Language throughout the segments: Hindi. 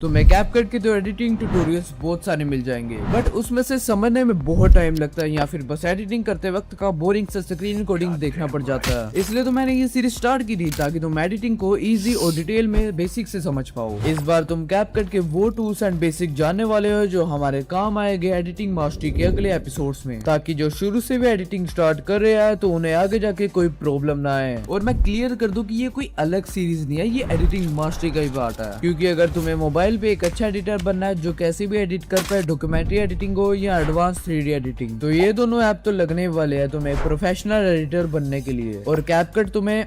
तुम्हें कैपकट के तो एडिटिंग ट्यूटोरियल्स बहुत सारे मिल जाएंगे, बट उसमें से समझने में बहुत टाइम लगता है या फिर बस एडिटिंग करते वक्त का बोरिंग सा स्क्रीन रिकॉर्डिंग देखना पड़ जाता है। इसलिए तो मैंने ये सीरीज स्टार्ट की थी ताकि तुम एडिटिंग को इजी और डिटेल में बेसिक से समझ पाओ। इस बार तुम कैपकट के वो टूल्स एंड बेसिक जानने वाले हो जो हमारे काम आएंगे एडिटिंग मास्टरी के अगले एपिसोड्स में, ताकि जो शुरू से भी एडिटिंग स्टार्ट कर रहे हैं तो उन्हें आगे जाके कोई प्रॉब्लम ना आए। और मैं क्लियर कर दूं कि ये कोई अलग सीरीज नहीं है, ये एडिटिंग मास्टरी का ही पार्ट है। क्योंकि अगर तुम्हें मोबाइल पे एक अच्छा एडिटर बनना है जो कैसे भी एडिट कर पाए, डॉक्यूमेंट्री एडिटिंग हो या एडवांस 3D एडिटिंग, तो ये दोनों ऐप तो लगने वाले हैं तुम्हें प्रोफेशनल एडिटर बनने के लिए। और कैपकट तुम्हें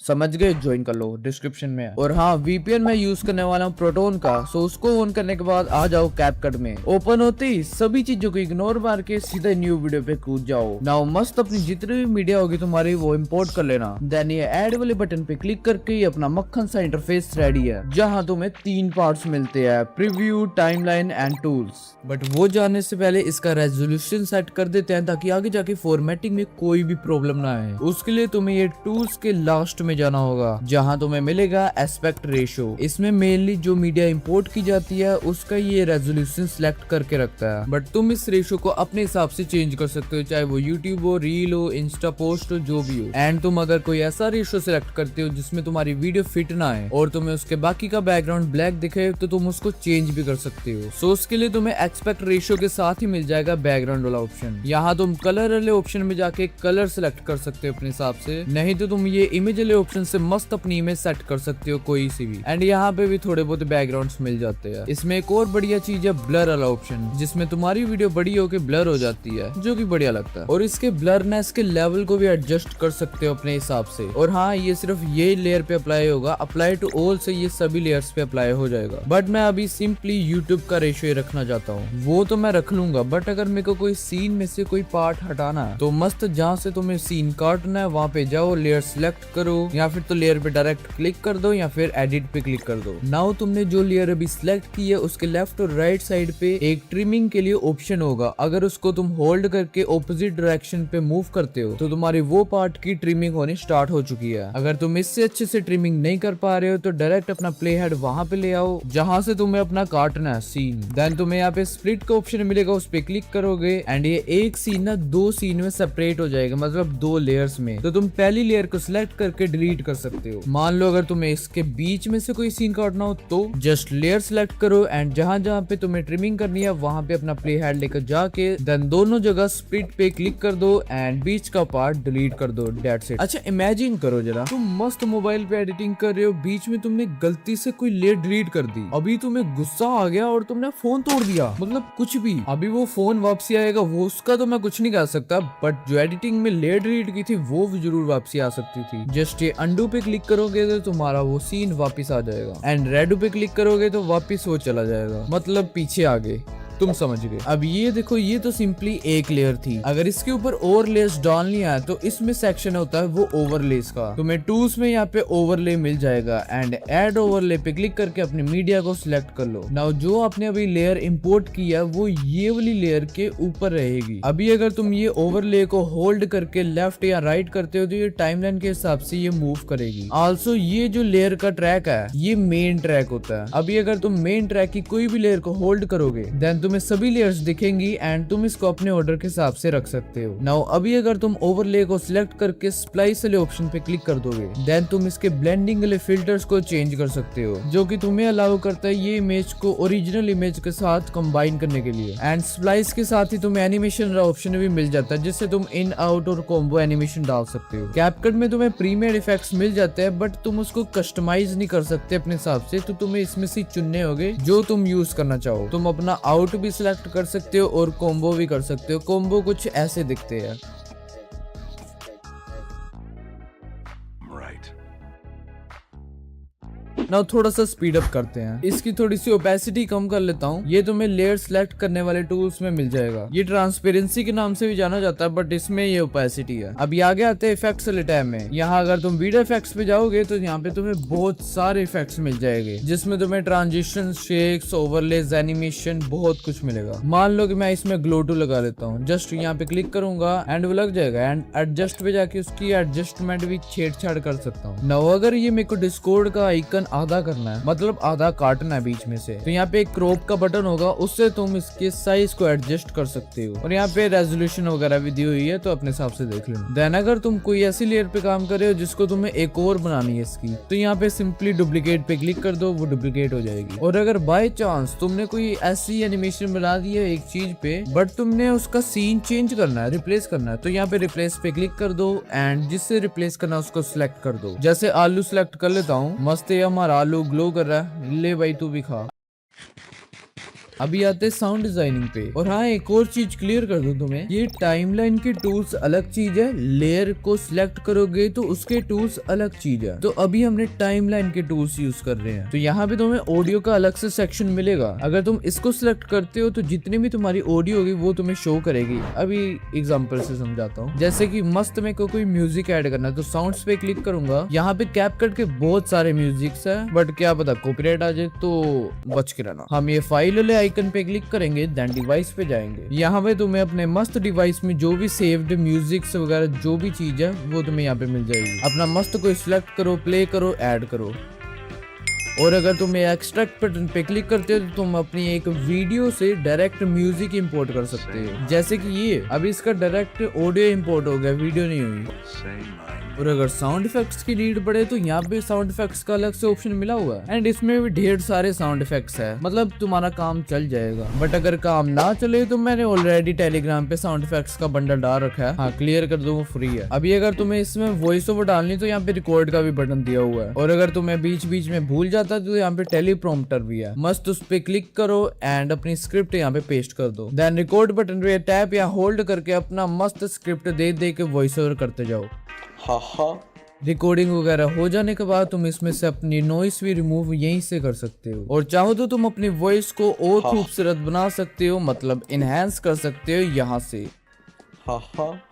समझ गए, ज्वाइन कर लो, डिस्क्रिप्शन में है। और हाँ, वीपीएन मैं यूज करने वाला हूँ प्रोटोन का, सो उसको ऑन करने के बाद आ जाओ कैपकट में। ओपन होते ही सभी चीजों को इग्नोर मार के सीधे न्यू वीडियो पे कूद जाओ। नाउ मस्त अपनी जितनी भी मीडिया होगी तुम्हारी वो इम्पोर्ट कर लेना। देन ये ऐड वाले बटन पे क्लिक करके ही अपना मक्खन सा इंटरफेस रेडी है, जहाँ तुम्हें 3 पार्ट्स मिलते हैं, preview, timeline and tools. But वो जानने से पहले इसका रेजोल्यूशन सेट कर देते हैं ताकि आगे जाके फॉर्मेटिंग में कोई भी प्रॉब्लम ना आए। उसके लिए तुम्हें ये टूल्स के लास्ट में जाना होगा, जहां तुम्हें मिलेगा एस्पेक्ट रेशियो। इसमें मेनली जो मीडिया इंपोर्ट की जाती है उसका ये रेजोल्यूशन सिलेक्ट करके रखता है, बट तुम इस रेशियो को अपने हिसाब से चेंज कर सकते हो, चाहे वो यूट्यूब हो, रील हो, इंस्टा पोस्ट हो, जो भी हो। एंड तुम अगर कोई ऐसा रेशियो सिलेक्ट करते हो जिसमें तुम्हारी वीडियो फिट ना आए और तुम्हें उसके बाकी का बैकग्राउंड ब्लैक दिखे तो तुम उसको चेंज भी कर सकते हो। सो उसके लिए तुम्हें एक्सपेक्ट रेशियो के साथ ही मिल जाएगा बैकग्राउंड वाला ऑप्शन। यहाँ तुम कलर वाले ऑप्शन में जाके कलर सिलेक्ट कर सकते हो अपने हिसाब से, नहीं तो तुम ये इमेज वाले ऑप्शन से मस्त अपनी इमेज सेट कर सकते हो कोई सी भी। एंड यहाँ पे भी थोड़े बहुत बैकग्राउंड्स मिल जाते हैं। इसमें एक और बढ़िया चीज है ब्लर वाला ऑप्शन, जिसमें तुम्हारी वीडियो बड़ी होके ब्लर हो जाती है, जो कि बढ़िया लगता है। और इसके ब्लरनेस के लेवल को भी एडजस्ट कर सकते हो अपने हिसाब से। और हाँ, ये सिर्फ ये लेयर पे अप्लाई होगा, अप्लाई टू ऑल से ये सभी लेयर्स पे अप्लाई हो जाएगा। बट मैं अभी सिंपली यूट्यूब का रेशियो रखना चाहता हूँ, वो तो मैं रख लूंगा। बट अगर मेरे को कोई सीन में से कोई पार्ट हटाना है तो मस्त जहाँ से तुम्हें सीन काटना है वहाँ पे जाओ, लेयर सिलेक्ट करो, या फिर तो लेयर पे डायरेक्ट क्लिक कर दो या फिर एडिट पे क्लिक कर दो। नाउ तुमने जो लेयर अभी सिलेक्ट की है उसके लेफ्ट और राइट साइड पे एक ट्रिमिंग के लिए ऑप्शन होगा। अगर उसको तुम होल्ड करके ऑपोजिट डायरेक्शन पे मूव करते हो तो तुम्हारी वो पार्ट की ट्रिमिंग होनी स्टार्ट हो चुकी है। अगर तुम इससे अच्छे से ट्रिमिंग नहीं कर पा रहे हो तो डायरेक्ट अपना प्ले हेड वहां पे ले आओ जहां से तुम्हें अपना काटना है सीन। देन तुम्हें यहाँ पे स्प्लिट का ऑप्शन मिलेगा, उस पे क्लिक करोगे एंड ये एक सीन ना 2 सीन में सेपरेट हो जाएगा, मतलब 2 लेयर्स में। तो तुम पहली लेयर को सिलेक्ट करके डिलीट कर सकते हो। मान लो अगर तुम्हें इसके बीच में से कोई सीन काटना हो तो जस्ट लेयर सिलेक्ट करो एंड जहां जहां पे तुम्हें ट्रिमिंग करनी है वहां पे अपना प्ले हेड लेकर जाके देन दोनों जगह स्प्लिट पे क्लिक कर दो एंड बीच का पार्ट डिलीट कर दो। That's it. अच्छा, इमेजिन करो जरा, तुम मस्त मोबाइल पे एडिटिंग कर रहे हो, बीच में तुमने गलती से कोई लेयर डिलीट कर दी, अभी तुम्हें गुस्सा आ गया और तुमने फोन तोड़ दिया, मतलब कुछ भी। अभी वो फोन वापसी आएगा, वो उसका तो मैं कुछ नहीं कर सकता, बट जो एडिटिंग में लेयर डिलीट की थी वो जरूर वापसी आ सकती थी। जस्ट ये अंडू पे क्लिक करोगे तो तुम्हारा वो सीन वापस आ जाएगा एंड रेडो पे क्लिक करोगे तो वापस वो चला जाएगा, मतलब पीछे आगे। तुम समझ गए। अब ये देखो, ये तो सिंपली एक लेयर थी। अगर इसके ऊपर ओवरलेस डालनी है तो इसमें सेक्शन होता है वो ओवरलेस का। तुम्हें टूल्स में यहाँ पे ओवरले मिल जाएगा एंड ऐड ओवरले पे क्लिक करके अपनी मीडिया को सिलेक्ट कर लो। नाउ जो आपने अभी लेयर इंपोर्ट किया वो ये वाली लेयर के ऊपर रहेगी। अभी अगर तुम ये ओवरले को होल्ड करके लेफ्ट या राइट करते हो तो ये टाइमलाइन के हिसाब से ये मूव करेगी। आल्सो ये जो लेयर का ट्रैक है ये मेन ट्रैक होता है। अभी अगर तुम मेन ट्रैक की कोई भी लेयर को होल्ड करोगे देन तुम्हें सभी लेयर्स दिखेंगी एंड तुम इसको अपने ऑर्डर के हिसाब से रख सकते हो। नाउ अभी अगर तुम ओवरले को सिलेक्ट करके स्प्लाइस वाले ऑप्शन पे क्लिक कर दोगे देन तुम इसके ब्लेंडिंग वाले फिल्टर्स को चेंज कर सकते हो, जो कि तुम्हें अलाउ करता है ये इमेज को ओरिजिनल इमेज के साथ कंबाइन करने के लिए। एंड स्प्लाइस के साथ ही तुम्हें एनिमेशन ऑप्शन भी मिल जाता है, जिससे तुम इन, आउट और कॉम्बो एनिमेशन डाल सकते हो। कैपकट में तुम्हें प्रीमियर इफेक्ट्स मिल जाते हैं बट तुम उसको कस्टमाइज नहीं कर सकते अपने हिसाब से, तो तुम्हें इसमें से चुनने होंगे जो तुम यूज करना चाहो। तुम अपना आउट भी सिलेक्ट कर सकते हो और कॉम्बो भी कर सकते हो। कॉम्बो कुछ ऐसे दिखते हैं। नाउ थोड़ा सा स्पीड अप करते हैं, इसकी थोड़ी सी ओपेसिटी कम कर लेता हूँ। ये तुम्हें लेयर सिलेक्ट करने वाले टूल्स में मिल जाएगा। ये ट्रांसपेरेंसी के नाम से भी जाना जाता है बट इसमें ये ओपेसिटी है। अभी आगे आते हैं इफेक्ट्स वाले टैब में। यहाँ अगर तुम वीडियो इफेक्ट्स पे जाओगे तो यहाँ पे तुम्हें बहुत सारे इफेक्ट्स मिल जाएंगे, जिसमें तुम्हें ट्रांजिशन, शेक्स, ओवरलेस, एनिमेशन बहुत कुछ मिलेगा। मान लो कि मैं इसमें ग्लो टू लगा लेता हूँ, जस्ट यहाँ पे क्लिक करूंगा एंड वो लग जाएगा एंड एडजस्ट पे जाके उसकी एडजस्टमेंट भी छेड़छाड़ कर सकता हूँ। नाउ अगर ये मेरे को डिस्कॉर्ड का आइकन आ आधा करना है, मतलब आधा काटना है बीच में से। तो यहाँ पे एक क्रॉप का बटन होगा, उससे तुम इसके साइज को एडजस्ट कर सकते हो। और यहाँ पे रेजोल्यूशन वगैरह भी दी हुई है, तो अपने हिसाब से देख लेना। देन अगर तुम कोई ऐसी लेयर पे काम कर रहे हो जिसको तुम्हें एक और बनानी है इसकी, तो यहाँ पे सिंपली डुप्लीकेट पे क्लिक कर दो, वो डुप्लीकेट हो जाएगी। और अगर बाय चांस तुमने कोई ऐसी एनिमेशन बना दी है एक चीज पे, बट तुमने उसका सीन चेंज करना है, रिप्लेस करना है, तो यहाँ पे रिप्लेस पे क्लिक कर दो एंड जिससे रिप्लेस करना उसको सिलेक्ट कर दो। जैसे आलू सिलेक्ट कर लेता हूँ, मस्त है हमारा आलू ग्लो कर रहा है, ले भाई तू भी खा। अभी आते हैं साउंड डिजाइनिंग पे। और हाँ, एक और चीज क्लियर कर दूं तुम्हें, ये टाइमलाइन के टूल्स अलग चीज है, लेयर को सिलेक्ट करोगे तो उसके टूल्स अलग चीज है। तो अभी हमने टाइमलाइन के टूल्स यूज कर रहे हैं। तो यहाँ पे तुम्हें ऑडियो का अलग से सेक्शन मिलेगा। अगर तुम इसको सिलेक्ट करते हो तो जितनी भी तुम्हारी ऑडियो होगी वो तुम्हें शो करेगी। अभी एग्जाम्पल से समझाता हूँ। जैसे कि मस्त में कोई म्यूजिक ऐड करना है, तो साउंड्स पे क्लिक करूंगा। यहाँ पे कैपकट के बहुत सारे म्यूजिक्स है, बट क्या पता कॉपीराइट आ जाए, तो बच के रहना। हम ये फाइल आइकन पे क्लिक करेंगे, देन डिवाइस पे जाएंगे। यहाँ पे तुम्हें अपने मस्त डिवाइस में जो भी सेव्ड म्यूजिक्स वगैरह जो भी चीज है वो तुम्हें यहाँ पे मिल जाएगी। अपना मस्त कोई सिलेक्ट करो, प्ले करो, ऐड करो। और अगर तुम एक्सट्रैक्ट बटन पे क्लिक करते हो तो तुम अपनी एक वीडियो से डायरेक्ट म्यूजिक इंपोर्ट कर सकते हो। जैसे कि ये अभी इसका डायरेक्ट ऑडियो इंपोर्ट हो गया, वीडियो नहीं हुई। और अगर साउंड इफेक्ट्स की नीड पड़े तो यहाँ पे साउंड इफेक्ट्स का अलग से ऑप्शन मिला हुआ है, एंड इसमें भी ढेर सारे साउंड इफेक्ट्स है, मतलब तुम्हारा काम चल जाएगा। बट अगर काम ना चले तो मैंने ऑलरेडी टेलीग्राम पे साउंड इफेक्ट्स का बंडल डाल रखा है, हाँ क्लियर कर दो, वो फ्री है। अभी अगर तुम्हें इसमें वॉइस ओवर डालनी तो यहाँ पे रिकॉर्ड का भी बटन दिया हुआ है। और अगर तुम्हें बीच बीच में भूल जाता तो यहाँ पे टेलीप्रॉम्प्टर भी है, मस्त उस पे क्लिक करो एंड अपनी स्क्रिप्ट यहाँ पे पेस्ट कर दो। देन रिकॉर्ड बटन पे टैप या होल्ड करके अपना मस्त स्क्रिप्ट दे के वॉइस ओवर करते जाओ। रिकॉर्डिंग वगैरह हो जाने के बाद तुम इसमें से अपनी नॉइस भी रिमूव यहीं से कर सकते हो। और चाहो तो तुम अपनी वॉइस को और खूबसूरत बना सकते हो, मतलब इनहेंस कर सकते हो यहाँ से।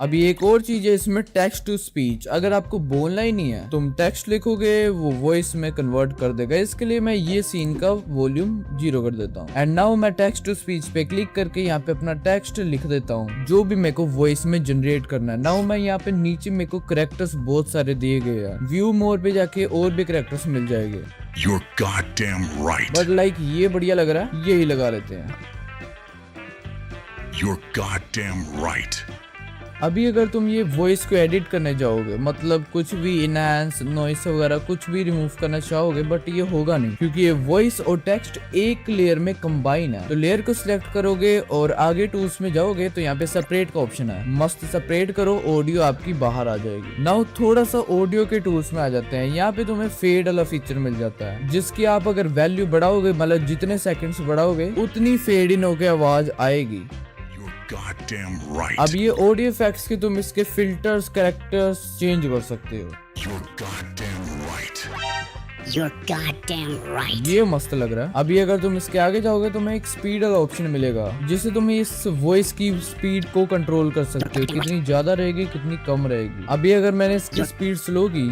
अभी एक और चीज है इसमें, टेक्स्ट टू स्पीच। अगर आपको बोलना ही नहीं है, तुम टेक्स्ट लिखोगे वो वॉइस में कन्वर्ट कर देगा। इसके लिए मैं ये सीन का वॉल्यूम 0 कर देता हूँ। एंड नाउ मैं टेक्स्ट टू स्पीच पे क्लिक करके यहाँ पे अपना टेक्स्ट लिख देता हूँ जो भी मेरे को वॉइस में जनरेट करना है। नाउ मैं यहाँ पे नीचे मेरे को कैरेक्टर्स बहुत सारे दिए गए हैं, व्यू मोर पे जाके और भी कैरेक्टर्स मिल जाएंगे। You're goddamn right. But like ये बढ़िया लग रहा है, यही लगा लेते हैं। You're goddamn right. अभी अगर तुम ये वॉइस को एडिट करने जाओगे, मतलब कुछ भी इनहैंस, नॉइस वगैरह कुछ भी रिमूव करना चाहोगे, बट ये होगा नहीं क्योंकि ये वॉइस और टेक्स्ट एक लेयर में कंबाइन है। तो लेयर को सिलेक्ट करोगे और आगे टूल्स में जाओगे तो यहाँ पे सेपरेट का ऑप्शन है, मस्त सेपरेट करो, ऑडियो आपकी बाहर आ जाएगी। नाउ थोड़ा सा ऑडियो के टूल्स में आ जाते हैं। यहाँ पे तुम्हें फेड वाला फीचर मिल जाता है, जिसकी आप अगर वैल्यू बढ़ाओगे, मतलब जितने सेकंड्स बढ़ाओगे उतनी फेड इन होके आवाज आएगी। Goddamn right. अब ये ऑडियो इफेक्ट्स के तुम इसके फिल्टर्स, कैरेक्टर्स चेंज कर सकते हो। You're goddamn right. You're goddamn right. ये मस्त लग रहा है। अभी अगर तुम इसके आगे जाओगे तो तुम्हें एक स्पीड का ऑप्शन मिलेगा, जिससे तुम इस वॉइस की स्पीड को कंट्रोल कर सकते हो, कितनी ज्यादा रहेगी कितनी कम रहेगी। अभी अगर मैंने इसकी स्पीड स्लो की,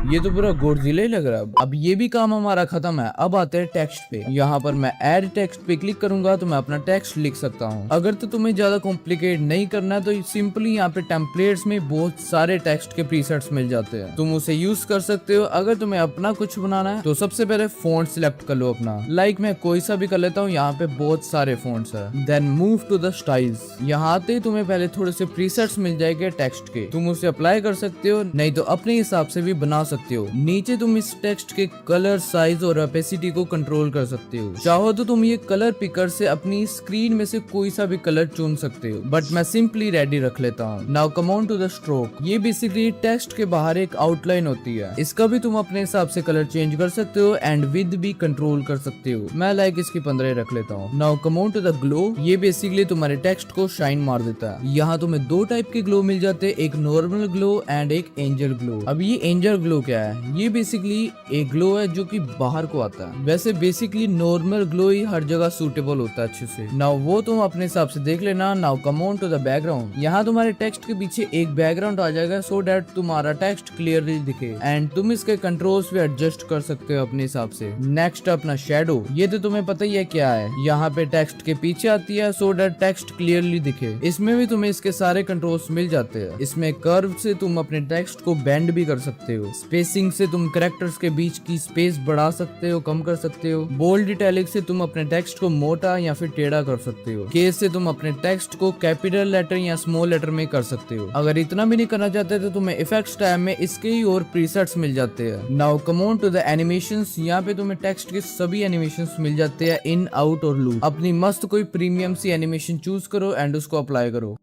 ये तो पूरा गोडजिला ही लग रहा है। अब ये भी काम हमारा खत्म है। अब आते हैं टेक्स्ट पे। यहाँ पर मैं ऐड टेक्स्ट पे क्लिक करूंगा तो मैं अपना टेक्स्ट लिख सकता हूँ। अगर तो तुम्हें ज्यादा कॉम्प्लिकेट नहीं करना है तो सिंपली यहाँ पे टेम्पलेट्स में बहुत सारे टेक्स्ट के प्रीसेट्स मिल जाते हैं, तुम उसे यूज कर सकते हो। अगर तुम्हें अपना कुछ बनाना है तो सबसे पहले फॉन्ट सिलेक्ट कर लो अपना, लाइक मैं कोई सा भी कर लेता हूँ। यहाँ पे बहुत सारे फॉन्ट्स है। Then move to the styles. यहाँ आते ही तुम्हें पहले थोड़े से प्रीसेट्स मिल जाएंगे टेक्स्ट के, तुम उसे अप्लाई कर सकते हो, नहीं तो अपने हिसाब से भी बना सकते हो। नीचे तुम इस टेक्स्ट के कलर, साइज और ओपेसिटी को कंट्रोल कर सकते हो। चाहो तो तुम ये कलर पिकर से अपनी स्क्रीन में से कोई सा भी कलर चुन सकते हो, बट मैं सिंपली रेडी रख लेता हूँ। Now come on to the stroke. ये बेसिकली टेक्स्ट के बाहर एक आउटलाइन होती है, इसका भी तुम अपने हिसाब से कलर चेंज कर सकते हो एंड विद भी कंट्रोल कर सकते हो। मैं लाइक इसकी 15 रख लेता हूँ। Now come on to the glow. ये बेसिकली तुम्हारे टेक्स्ट को शाइन मार देता है। यहाँ तुम्हें 2 टाइप के ग्लो मिल जाते हैं, एक नॉर्मल ग्लो एंड एक एंजल ग्लो। अब ये एंजल ग्लो क्या है? ये बेसिकली एक ग्लो है जो कि बाहर को आता है। वैसे बेसिकली नॉर्मल ग्लो ही हर जगह सूटेबल होता है अच्छे से। नाउ वो तुम अपने हिसाब से देख लेना। Now come on to the background. यहाँ तुम्हारे टेक्स्ट के पीछे एक बैकग्राउंड आ जाएगा सो दैट तुम्हारा टेक्स्ट क्लियरली दिखे एंड तुम इसके कंट्रोल्स भी एडजस्ट कर सकते हो अपने हिसाब से। नेक्स्ट अपना शेडो। ये तो तुम्हें पता ही है क्या है, यहाँ पे टेक्स्ट के पीछे आती है सो दैट टेक्स्ट क्लियरली दिखे। इसमें भी तुम्हें इसके सारे कंट्रोल्स मिल जाते हैं। इसमें कर्व से तुम अपने टेक्स्ट को बेंड भी कर सकते हो। स्पेसिंग से तुम कैरेक्टर्स के बीच की स्पेस बढ़ा सकते हो, कम कर सकते हो। बोल्ड इटैलिक से तुम अपने टेक्स्ट को मोटा या फिर टेढ़ा कर सकते हो। केस से तुम अपने टेक्स्ट को कैपिटल लेटर या स्मॉल लेटर में कर सकते हो। अगर इतना भी नहीं करना चाहते तो तुम्हें इफेक्ट्स टैब में इसके ही और प्रीसेट्स मिल जाते हैं। Now come on to the animations. यहाँ पे तुम्हें टेक्स्ट के सभी एनिमेशंस मिल जाते हैं, इन, आउट और लूप। अपनी मस्त कोई प्रीमियम सी एनिमेशन चूज करो एंड उसको अप्लाई करो।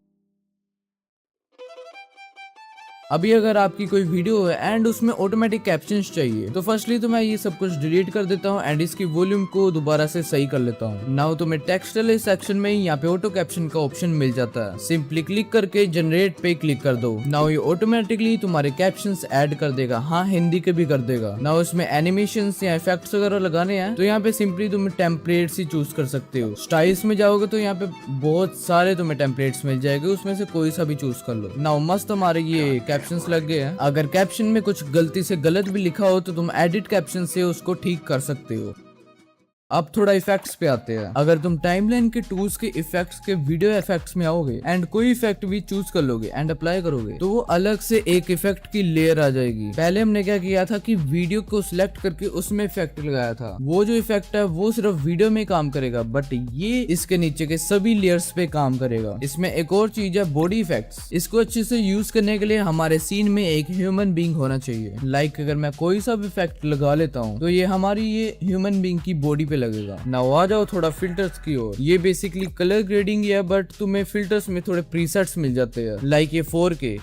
अभी अगर आपकी कोई वीडियो है एंड उसमें ऑटोमेटिक कैप्शंस चाहिए तो फर्स्टली तो मैं ये सब कुछ डिलीट कर देता हूँ एंड इसकी वॉल्यूम को दोबारा से सही कर लेता हूँ। नाउ तुम्हें टेक्स्ट वाले सेक्शन में यहाँ पे ऑटो कैप्शन का ऑप्शन मिल जाता है। सिंपली क्लिक करके जनरेट पे क्लिक कर दो। नाउ ये ऑटोमेटिकली तुम्हारे कैप्शंस ऐड कर देगा। हाँ, हिंदी के भी कर देगा। नाउ इसमें एनिमेशंस या इफेक्ट्स वगैरह लगाने हैं तो यहाँ पे सिंपली तुम टेम्पलेट्स ही चूज कर सकते हो। स्टाइल्स में जाओगे तो यहाँ पे बहुत सारे तुम्हें टेम्पलेट्स मिल जाएंगे, उसमें से कोई सा भी चूज कर लो। नाउ मस्त हमारे ये कैप्शंस लग गए हैं। अगर कैप्शन में कुछ गलती से गलत भी लिखा हो तो तुम एडिट कैप्शन से उसको ठीक कर सकते हो। अब थोड़ा इफेक्ट्स पे आते हैं। अगर तुम टाइमलाइन के टूल्स के इफेक्ट्स के वीडियो इफेक्ट्स में आओगे एंड कोई इफेक्ट भी चूज कर लोगे एंड अप्लाई करोगे तो वो अलग से एक इफेक्ट की लेयर आ जाएगी। पहले हमने क्या किया था कि वीडियो को सिलेक्ट करके उसमें इफेक्ट लगाया था। वो जो इफेक्ट है वो सिर्फ वीडियो में काम करेगा, बट ये इसके नीचे के सभी लेयर्स पे काम करेगा। इसमें एक और चीज है बॉडी इफेक्ट्स। इसको अच्छे से यूज करने के लिए हमारे सीन में एक ह्यूमन बीइंग होना चाहिए। लाइक अगर मैं कोई सा भी इफेक्ट लगा लेता हूँ तो ये हमारी ये ह्यूमन बीइंग की बॉडी पे लगेगा। नाउ आ जाओ थोड़ा फिल्टर्स की ओर। ये बेसिकली कलर ग्रेडिंग है, बट तुम्हें फिल्टर्स में थोड़े प्रीसेट्स मिल जाते हैं। लाइक ये 4K,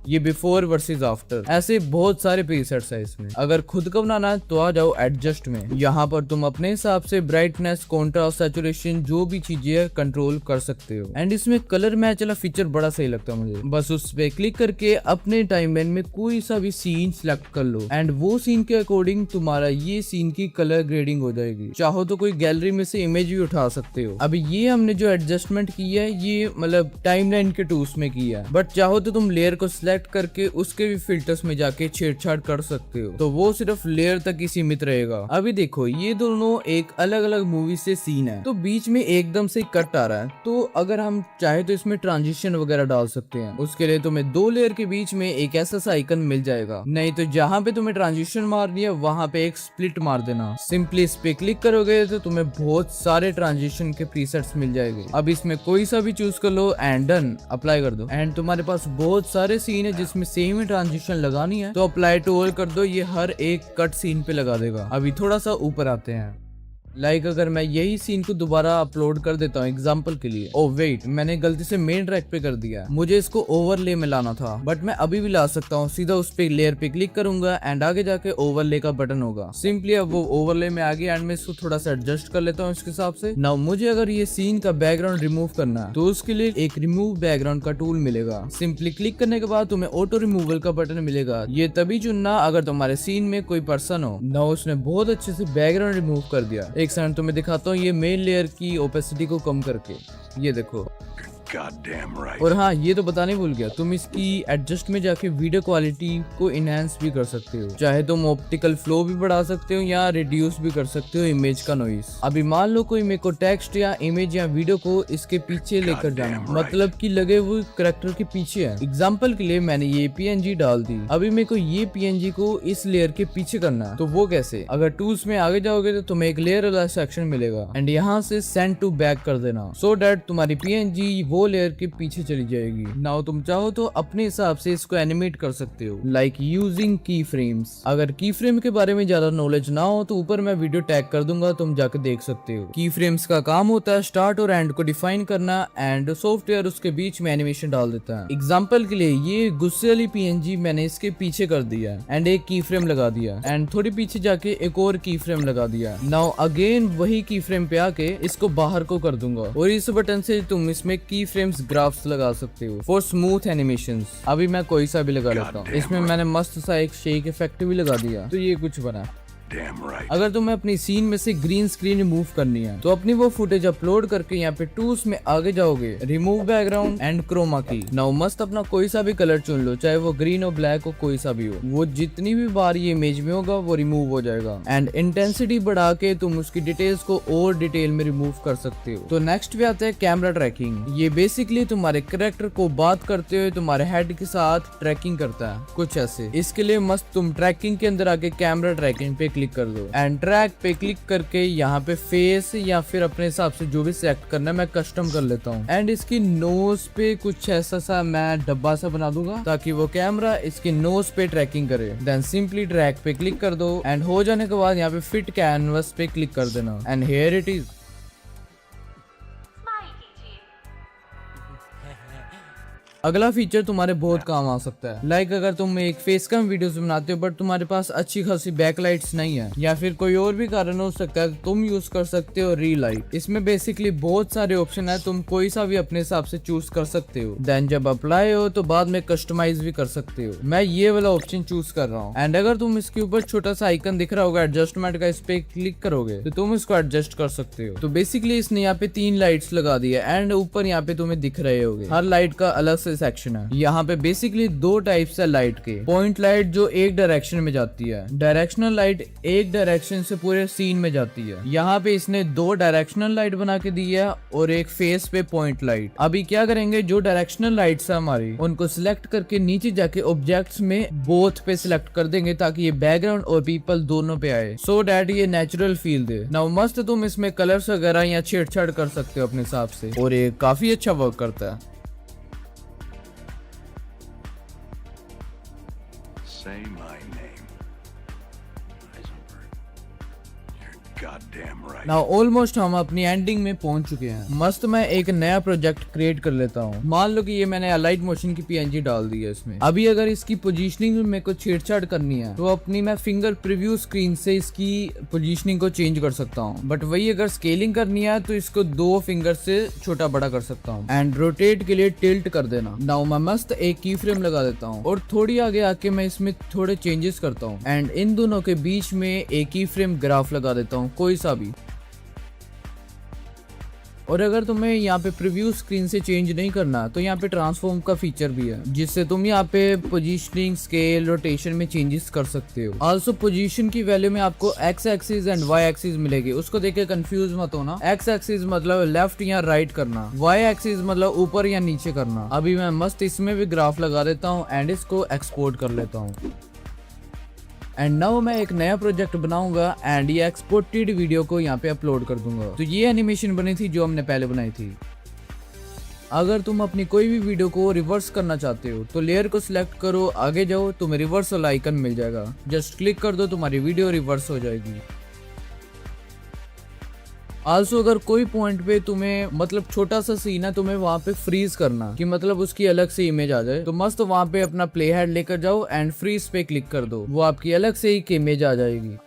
ये बिफोर वर्सेस आफ्टर, ऐसे बहुत सारे प्रीसेट्स है इसमें। अगर खुद का बनाना है तो आ जाओ एडजस्ट में। यहाँ पर तुम अपने हिसाब से ब्राइटनेस, कॉन्ट्रास्ट, सैचुरेशन जो भी चीजें है कंट्रोल कर सकते हो। एंड इसमें कलर मैच वाला फीचर बड़ा सही लगता है मुझे। बस उस पे क्लिक करके अपने टाइमलाइन में कोई सा भी सीन सिलेक्ट कर लो एंड वो सीन के अकॉर्डिंग तुम्हारा ये सीन की कलर ग्रेडिंग हो जाएगी। चाहो तो कोई गैलरी में से इमेज भी उठा सकते हो। अभी ये हमने जो एडजस्टमेंट की है ये मतलब टाइमलाइन के टूल्स में किया है, बट चाहो तो तुम लेयर को सिलेक्ट करके उसके भी फिल्टर्स में जाके छेड़छाड़ कर सकते हो, तो वो सिर्फ लेयर तक ही सीमित रहेगा। अभी देखो ये दोनों एक अलग अलग मूवी से सीन है तो बीच में एकदम से कट आ रहा है, तो अगर हम चाहे तो इसमें ट्रांजिशन वगैरह डाल सकते हैं। उसके लिए तुम्हें दो लेयर के बीच में एक ऐसा सा आइकन मिल जाएगा, नहीं तो जहाँ पे तुम्हें ट्रांजिशन मारनी है वहां पे एक स्प्लिट मार देना। सिंपली इस पे क्लिक करोगे तो तुम्हें बहुत सारे ट्रांजिशन के प्रीसेट्स मिल जाएंगे। अब इसमें कोई सा भी चूज कर लो एंड डन, अप्लाई कर दो। एंड तुम्हारे पास बहुत सारे सीन है जिसमें सेम ही ट्रांजिशन लगानी है तो अप्लाई टू ऑल कर दो, ये हर एक कट सीन पे लगा देगा। अभी थोड़ा सा ऊपर आते हैं। लाइक अगर मैं यही सीन को दोबारा अपलोड कर देता हूँ एग्जांपल के लिए। ओह वेट, मैंने गलती से मेन ट्रैक पे कर दिया, मुझे इसको ओवरले में लाना था, बट मैं अभी भी ला सकता हूँ। सीधा उस पे लेयर पे क्लिक करूंगा एंड आगे जाके ओवरले का बटन होगा। सिंपली अब वो ओवरले में आ गया एंड मैं इसको थोड़ा सा एडजस्ट कर लेता हूँ इसके हिसाब से। नाउ मुझे अगर ये सीन का बैकग्राउंड रिमूव करना है तो उसके लिए एक रिमूव बैकग्राउंड का टूल मिलेगा। सिंपली क्लिक करने के बाद तुम्हें ऑटो रिमूवल का बटन मिलेगा। ये तभी चुनना अगर तुम्हारे सीन में कोई पर्सन हो। नाउ उसने बहुत अच्छे से बैकग्राउंड रिमूव कर दिया। एक सेकंड तुम्हें दिखाता हूँ ये मेन लेयर की ओपेसिटी को कम करके, ये देखो। Goddamn right. और हाँ, ये तो बताने भूल गया, तुम इसकी एडजस्ट में जाके वीडियो क्वालिटी को इनहेंस भी कर सकते हो। चाहे तुम ऑप्टिकल फ्लो भी बढ़ा सकते हो या रिड्यूस भी कर सकते हो इमेज का नॉइस। अभी मान लो कोई मेरे को टेक्स्ट या इमेज या वीडियो को इसके पीछे लेकर जाना, मतलब कि लगे वो करेक्टर के पीछे है। एग्जाम्पल के लिए मैंने ये PNG डाल दी। अभी मेरे को ये PNG को इस लेयर के पीछे करना है, तो वो कैसे? अगर टूल्स में आगे जाओगे तो तुम्हें एक लेयर वाला सेक्शन मिलेगा एंड यहाँ से सेंड टू बैक कर देना, सो दैट तुम्हारी PNG वो लेयर के पीछे चली जाएगी। नाउ तुम चाहो तो अपने हिसाब से इसको एनिमेट कर सकते हो, लाइक यूजिंग की फ्रेम्स। अगर की फ्रेम के बारे में ज्यादा नॉलेज ना हो तो ऊपर मैं वीडियो टैग कर दूंगा, तुम जाके देख सकते हो। की फ्रेम्स का काम होता है स्टार्ट और एंड को डिफाइन करना एंड सॉफ्टवेयर उसके बीच में एनिमेशन डाल देता है। एग्जाम्पल के लिए ये गुस्से वाली PNG मैंने इसके पीछे कर दिया एंड एक की फ्रेम लगा दिया एंड थोड़ी पीछे जाके एक और की फ्रेम लगा दिया। नाउ अगेन वही की फ्रेम पे आके इसको बाहर को कर दूंगा और इस बटन से तुम इसमें की फ्रेम्स ग्राफ्स लगा सकते हो फॉर स्मूथ एनिमेशंस। अभी मैं कोई सा भी लगा लेता हूँ। इसमें मैंने मस्त सा एक शेक इफेक्ट भी लगा दिया तो ये कुछ बना। Goddamn right. अगर तुम्हें अपनी सीन में से ग्रीन स्क्रीन रिमूव करनी है तो अपनी वो फुटेज अपलोड करके यहाँ पे टूल्स में आगे जाओगे, रिमूव बैकग्राउंड एंड क्रोमा की। नाउ मस्त अपना कोई सा भी कलर चुन लो, चाहे वो ग्रीन हो, ब्लैक हो, कोई सा भी हो। वो जितनी भी बार ये इमेज में होगा वो रिमूव हो जाएगा। एंड इंटेंसिटी बढ़ा के तुम उसकी डिटेल्स को और डिटेल में रिमूव कर सकते हो। तो नेक्स्ट पे आता है कैमरा ट्रैकिंग। ये बेसिकली तुम्हारे कैरेक्टर को बात करते हुए तुम्हारे हेड के साथ ट्रैकिंग करता है, कुछ ऐसे। इसके लिए मस्त तुम ट्रैकिंग के अंदर आके कैमरा ट्रैकिंग पे क्लिक कर दो एंड ट्रैक पे क्लिक करके यहाँ पे फेस या फिर अपने हिसाब से जो भी सिलेक्ट करना है मैं कस्टम कर लेता हूँ। एंड इसकी नोज पे कुछ ऐसा सा मैं डब्बा सा बना दूंगा ताकि वो कैमरा इसकी नोज पे ट्रैकिंग करे। देन सिंपली ट्रैक पे क्लिक कर दो एंड हो जाने के बाद यहाँ पे फिट कैनवस पे क्लिक कर देना एंड हियर इट इज। अगला फीचर तुम्हारे बहुत काम आ सकता है। लाइक अगर तुम एक फेस कैम वीडियोस बनाते हो बट तुम्हारे पास अच्छी खासी बैकलाइट्स नहीं है या फिर कोई और भी कारण हो सकता है, तो तुम यूज कर सकते हो रीलाइट। इसमें बेसिकली बहुत सारे ऑप्शन है, तुम कोई सा भी अपने हिसाब से चूज कर सकते हो। देन जब अप्लाई हो तो बाद में कस्टमाइज भी कर सकते हो। मैं ये वाला ऑप्शन चूज कर रहा हूँ। एंड अगर तुम इसके ऊपर छोटा सा आइकन दिख रहा होगा एडजस्टमेंट का, इस पे क्लिक करोगे तो तुम इसको एडजस्ट कर सकते हो। तो बेसिकली इसने यहाँ पे 3 लाइट्स लगा दी है एंड ऊपर यहाँ पे तुम्हें दिख रहे होगे हर लाइट का अलग से सेक्शन है। यहाँ पे बेसिकली 2 टाइप्स है लाइट के। पॉइंट लाइट जो एक डायरेक्शन में जाती है, डायरेक्शनल लाइट एक डायरेक्शन से पूरे सीन में जाती है। यहाँ पे इसने 2 डायरेक्शनल लाइट बना के दी है और एक फेस पे पॉइंट लाइट। अभी क्या करेंगे, जो डायरेक्शनल लाइट्स है हमारी उनको सिलेक्ट करके नीचे जाके ऑब्जेक्ट्स में बोथ पे सिलेक्ट कर देंगे ताकि ये बैकग्राउंड और पीपल दोनों पे आए, सो डैट ये नेचुरल फील दे। नाउ मस्त तुम इसमें कलर्स वगैरह या छेड़छाड़ कर सकते हो अपने हिसाब से और ये काफी अच्छा वर्क करता है। Say my name. Heisenberg. You're goddamn right. Now almost हम अपनी एंडिंग में पहुंच चुके हैं। मस्त मैं एक नया प्रोजेक्ट क्रिएट कर लेता हूँ। मान लो कि ये मैंने अलाइट मोशन की PNG डाल दी है इसमें। अभी अगर इसकी पोजीशनिंग में मेरे को छेड़छाड़ करनी है तो अपनी मैं फिंगर प्रीव्यू स्क्रीन से इसकी पोजीशनिंग को चेंज कर सकता हूँ। बट वही अगर स्केलिंग करनी है तो इसको 2 फिंगर से छोटा बड़ा कर सकता हूँ एंड रोटेट के लिए टिल्ट कर देना। नाउ मैं मस्त एक की फ्रेम लगा देता हूँ और थोड़ी आगे आके मैं इसमें थोड़े चेंजेस करता हूँ एंड इन दोनों के बीच में एक की फ्रेम ग्राफ लगा देता हूँ, कोई सा भी। और अगर तुम्हें यहाँ पे प्रीव्यू स्क्रीन से चेंज नहीं करना तो यहाँ पे ट्रांसफॉर्म का फीचर भी है जिससे तुम यहाँ पे पोजीशनिंग, स्केल, रोटेशन में चेंजेस कर सकते हो। आल्सो पोजीशन की वैल्यू में आपको X axis and Y axis मिलेगी, उसको देख के कंफ्यूज मत होना। एक्स एक्सिस मतलब लेफ्ट या राइट करना, वाई एक्सिस मतलब ऊपर या नीचे करना। अभी मैं मस्त इसमें भी ग्राफ लगा देता हूँ एंड इसको एक्सपोर्ट कर लेता हूँ। एंड नाउ मैं एक नया प्रोजेक्ट बनाऊंगा एंड ये एक्सपोर्टेड वीडियो को यहाँ पे अपलोड कर दूंगा। तो ये एनिमेशन बनी थी जो हमने पहले बनाई थी। अगर तुम अपनी कोई भी वीडियो को रिवर्स करना चाहते हो तो लेयर को सिलेक्ट करो, आगे जाओ, तुम्हें रिवर्सल आइकन मिल जाएगा, जस्ट क्लिक कर दो, तुम्हारी वीडियो रिवर्स हो जाएगी। आल्सो अगर कोई पॉइंट पे तुम्हें मतलब छोटा सा सीन है, तुम्हें वहां पे फ्रीज करना कि मतलब उसकी अलग से इमेज आ जाए, तो मस्त वहां पे अपना प्ले हेड लेकर जाओ एंड फ्रीज पे क्लिक कर दो, वो आपकी अलग से एक इमेज आ जाएगी।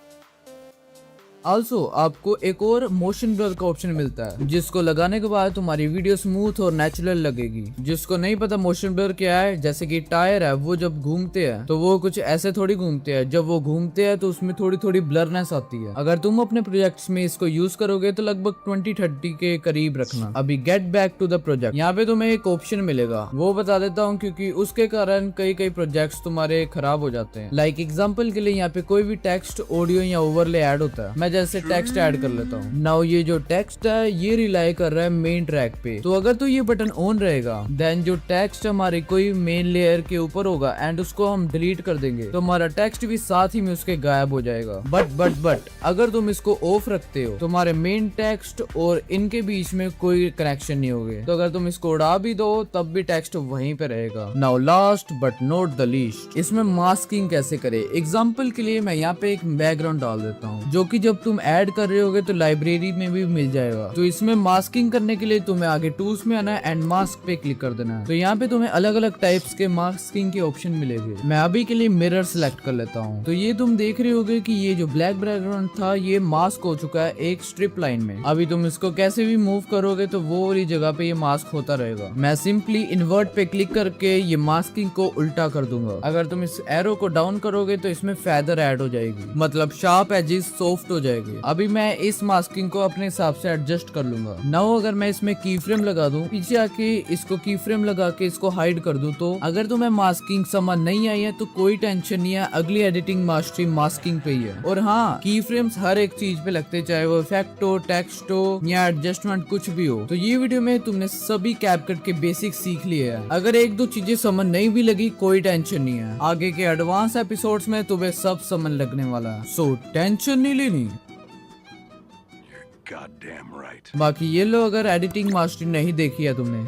आल्सो आपको एक और मोशन ब्लर का ऑप्शन मिलता है जिसको लगाने के बाद तुम्हारी वीडियो स्मूथ और नेचुरल लगेगी। जिसको नहीं पता मोशन ब्लर क्या है, जैसे कि टायर है वो जब घूमते हैं तो वो कुछ ऐसे थोड़ी घूमते हैं, जब वो घूमते हैं तो उसमें थोड़ी थोड़ी ब्लरनेस आती है। अगर तुम अपने प्रोजेक्ट्स में इसको यूज करोगे तो लगभग 20-30 के करीब रखना। अभी get back to the project, यहाँ पे तुम्हें एक ऑप्शन मिलेगा, वो बता देता हूँ क्योंकि उसके कारण कई प्रोजेक्ट्स तुम्हारे खराब हो जाते हैं। लाइक एग्जाम्पल के लिए यहाँ पे कोई भी टेक्स्ट, ऑडियो या ओवरले ऐड होता है, मैं जैसे टेक्स्ट ऐड कर लेता हूँ। नाउ ये जो टेक्स्ट है ये रिलाई कर रहा है मेन ट्रैक पे, तो अगर तो ये बटन ऑन रहेगा देन जो टेक्स्ट हमारे कोई मेन लेयर के ऊपर होगा एंड उसको हम डिलीट कर देंगे तो हमारा टेक्स्ट भी साथ ही में उसके गायब हो जाएगा। बट अगर तुम इसको ऑफ रखते हो तो हमारे मेन टेक्स्ट और इनके बीच में कोई कनेक्शन नहीं होगा। तो अगर तुम इसको उड़ा भी दो तब भी टेक्स्ट वहीं पे रहेगा। Now last but not the least, इसमें मास्किंग कैसे करे। एग्जाम्पल के लिए मैं यहाँ पे एक बैकग्राउंड डाल देता हूँ जो कि जब जब तुम ऐड कर रहे होगे तो लाइब्रेरी में भी मिल जाएगा। तो इसमें मास्किंग करने के लिए तुम्हें आगे टूल्स में आना है एंड मास्क पे क्लिक कर देना है। तो यहाँ पे तुम्हें अलग अलग टाइप्स के मास्किंग के ऑप्शन मिलेंगे। मैं अभी के लिए मिरर सेलेक्ट कर लेता हूँ। तो ये तुम देख रहे होगे कि ये जो ब्लैक बैकग्राउंड था ये मास्क हो चुका है एक स्ट्रिप लाइन में। अभी तुम इसको कैसे भी मूव करोगे तो वो वाली जगह पे ये मास्क होता रहेगा। मैं सिंपली इन्वर्ट पे क्लिक करके ये मास्किंग को उल्टा कर दूंगा। अगर तुम इस एरो को डाउन करोगे तो इसमें फेदर ऐड हो जाएगी, मतलब शार्प एजेस सॉफ्ट हो जाएगी। अभी मैं इस मास्किंग को अपने हिसाब से एडजस्ट कर लूंगा। नाउ अगर मैं इसमें की फ्रेम लगा दूं, पीछे आके इसको की फ्रेम लगा के इसको हाइड कर दूं, तो अगर तुम्हें मास्किंग समझ नहीं आई है तो कोई टेंशन नहीं है, अगली एडिटिंग मास्टरी मास्किंग पे ही है। और हाँ, की फ्रेम्स हर एक चीज पे लगते, चाहे वो इफेक्ट हो, टेक्स्ट हो या एडजस्टमेंट कुछ भी हो। तो ये वीडियो में तुमने सभी कैपकट के बेसिक सीख लिए हैं। अगर एक दो चीजें समझ नहीं भी लगी कोई टेंशन नहीं है, आगे के एडवांस एपिसोड्स में तुम्हें सब समझ लगने वाला है। सो टेंशन नहीं लेनी। You're goddamn right. बाकी ये लो, अगर एडिटिंग मास्टरी नहीं देखी है तुमने